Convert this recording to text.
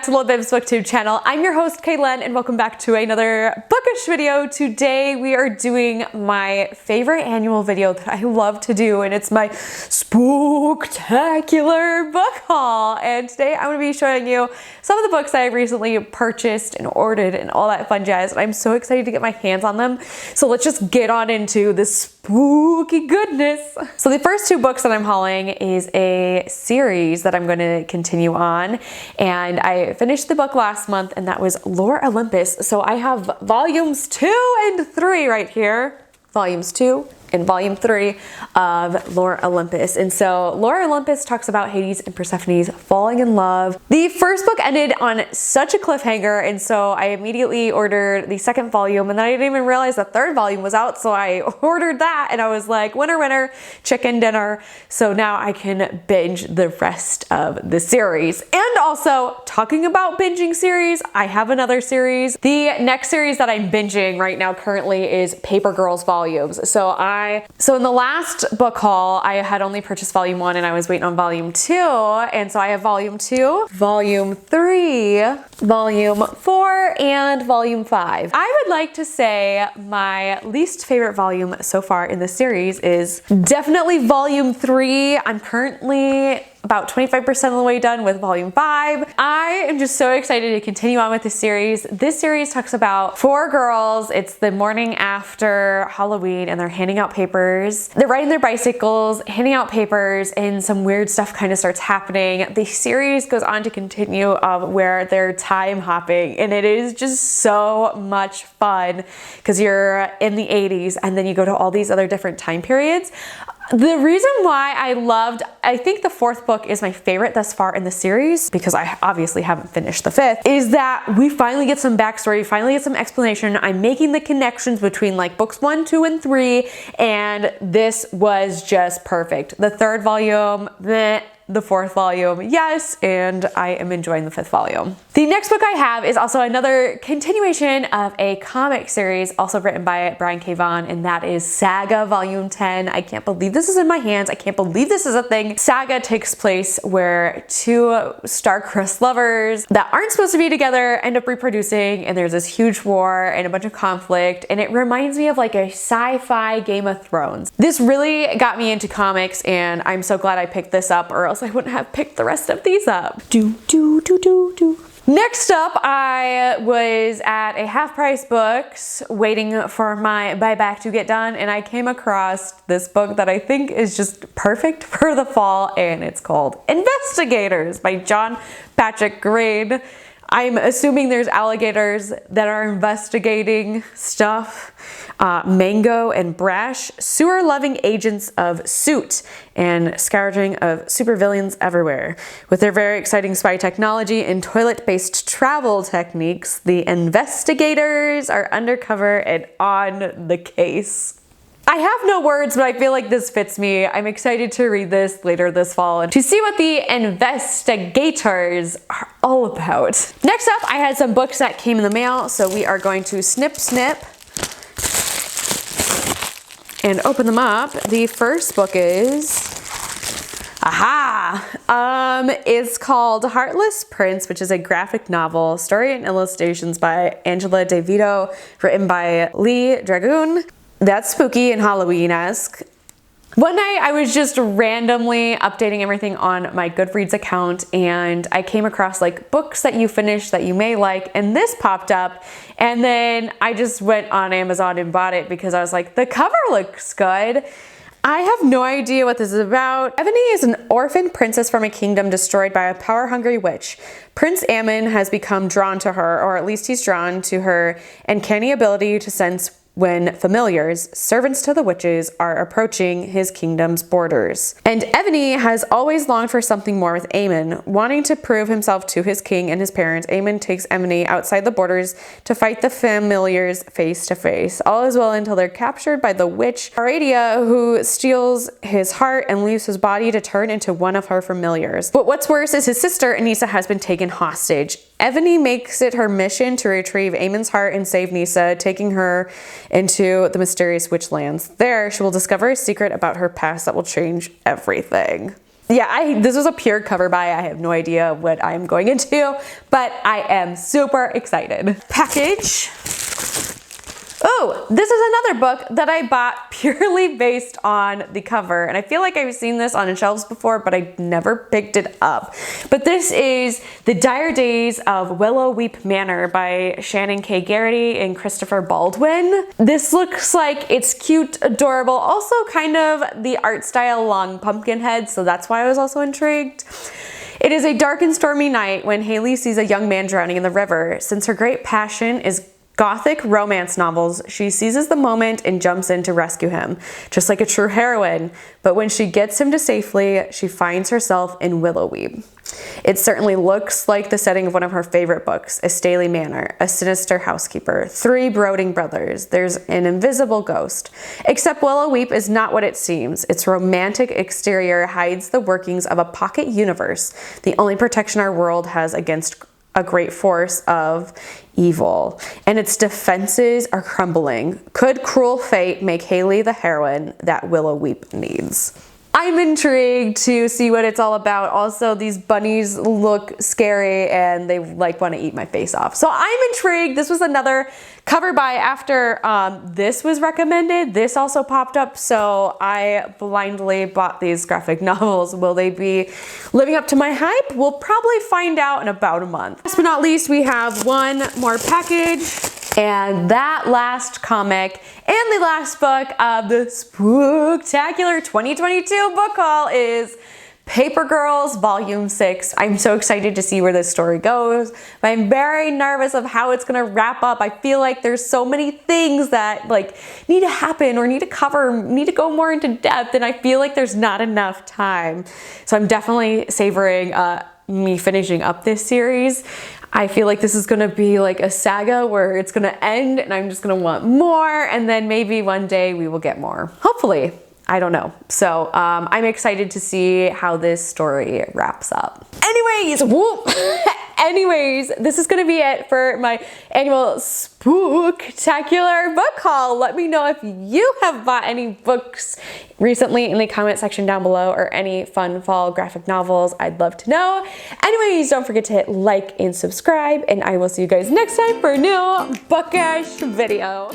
back to Libib's booktube channel. I'm your host Kaylin and welcome back to another bookish video. Today we are doing my favorite annual video that I love to do, and it's my Spooktacular book haul. And today I'm going to be showing you some of the books that I recently purchased and ordered and all that fun jazz, and I'm so excited to get my hands on them. So let's just get on into this spooky goodness. So the first two books that I'm hauling is a series that I'm going to continue on, and I finished the book last month, and that was Lore Olympus. So I have volumes 2 and 3 right here. Volumes 2 and volume 3 of Lore Olympus. And so Lore Olympus talks about Hades and Persephone's falling in love. The first book ended on such a cliffhanger, and so I immediately ordered the second volume, and then I didn't even realize the third volume was out, so I ordered that, and I was like, winner, winner, chicken dinner. So now I can binge the rest of the series. And also, talking about binging series, I have another series. The next series that I'm binging right now currently is Paper Girls volumes. So in the last book haul, I had only purchased volume 1 and I was waiting on volume 2. And so I have volume 2, volume 3, volume 4, and volume 5. I would like to say my least favorite volume so far in the series is definitely volume 3. I'm currently about 25% of the way done with volume 5. I am just so excited to continue on with this series. This series talks about 4 girls. It's the morning after Halloween and they're handing out papers. They're riding their bicycles, handing out papers, and some weird stuff kind of starts happening. The series goes on to continue where they're time hopping, and it is just so much fun because you're in the 80s and then you go to all these other different time periods. The reason why I think the 4th book is my favorite thus far in the series, because I obviously haven't finished the 5th, is that we finally get some backstory, finally get some explanation. I'm making the connections between like books 1, 2, and 3, and this was just perfect. The 3rd volume, the 4th volume, yes, and I am enjoying the 5th volume. The next book I have is also another continuation of a comic series, also written by Brian K. Vaughan, and that is Saga Volume 10. I can't believe this is in my hands. I can't believe this is a thing. Saga takes place where 2 star-crossed lovers that aren't supposed to be together end up reproducing, and there's this huge war and a bunch of conflict, and it reminds me of like a sci-fi Game of Thrones. This really got me into comics, and I'm so glad I picked this up, or else I wouldn't have picked the rest of these up. Next up, I was at a Half Price Books waiting for my buyback to get done, and I came across this book that I think is just perfect for the fall, and it's called Investigators by John Patrick Green. I'm assuming there's alligators that are investigating stuff. Mango and Brash, sewer-loving agents of Soot and scourging of supervillains everywhere. With their very exciting spy technology and toilet-based travel techniques, the investigators are undercover and on the case. I have no words, but I feel like this fits me. I'm excited to read this later this fall and to see what the investigators are all about. Next up, I had some books that came in the mail, so we are going to snip and open them up. The first book is, it's called Heartless Prince, which is a graphic novel, story and illustrations by Angela DeVito, written by Lee Dragoon. That's spooky and Halloween-esque. One night I was just randomly updating everything on my Goodreads account, and I came across like books that you finished that you may like, and this popped up, and then I just went on Amazon and bought it because I was like, the cover looks good. I have no idea what this is about. Ebony is an orphan princess from a kingdom destroyed by a power-hungry witch. Prince Ammon has become drawn to her, or at least he's drawn to her uncanny ability to sense when familiars, servants to the witches, are approaching his kingdom's borders. And Ebony has always longed for something more with Aemon. Wanting to prove himself to his king and his parents, Aemon takes Ebony outside the borders to fight the familiars face to face. All is well until they're captured by the witch Aradia, who steals his heart and leaves his body to turn into one of her familiars. But what's worse is his sister, Anissa, has been taken hostage. Ebony makes it her mission to retrieve Aemon's heart and save Nissa, taking her into the mysterious Witchlands. There, she will discover a secret about her past that will change everything. Yeah, this was a pure cover buy. I have no idea what I'm going into, but I am super excited. Package. Oh, this is another book that I bought purely based on the cover. And I feel like I've seen this on shelves before, but I never picked it up. But this is The Dire Days of Willow Weep Manor by Shannon K. Garrity and Christopher Baldwin. This looks like it's cute, adorable, also kind of the art style along Pumpkinhead, so that's why I was also intrigued. It is a dark and stormy night when Haley sees a young man drowning in the river. Since her great passion is Gothic romance novels, she seizes the moment and jumps in to rescue him, just like a true heroine. But when she gets him to safely, she finds herself in Willowweep. It certainly looks like the setting of one of her favorite books, A Staley Manor, a sinister housekeeper, 3 brooding brothers, there's an invisible ghost. Except Willowweep is not what it seems. Its romantic exterior hides the workings of a pocket universe, the only protection our world has against a great force of evil, and its defenses are crumbling. Could cruel fate make Haley the heroine that Willowweep needs? I'm intrigued to see what it's all about. Also, these bunnies look scary and they like want to eat my face off. So I'm intrigued. This was another cover buy after this was recommended. This also popped up, so I blindly bought these graphic novels. Will they be living up to my hype? We'll probably find out in about a month. Last but not least, we have one more package. And that last comic and the last book of the Spooktacular 2022 book haul is Paper Girls Volume 6. I'm so excited to see where this story goes, but I'm very nervous of how it's gonna wrap up. I feel like there's so many things that like need to happen or need to cover, need to go more into depth, and I feel like there's not enough time. So I'm definitely savoring me finishing up this series. I feel like this is gonna be like a saga where it's gonna end and I'm just gonna want more, and then maybe one day we will get more. Hopefully. I don't know. So I'm excited to see how this story wraps up. Anyways, whoop. Anyways, this is gonna be it for my annual Spooktacular book haul. Let me know if you have bought any books recently in the comment section down below, or any fun fall graphic novels. I'd love to know. Anyways, don't forget to hit like and subscribe, and I will see you guys next time for a new bookish video.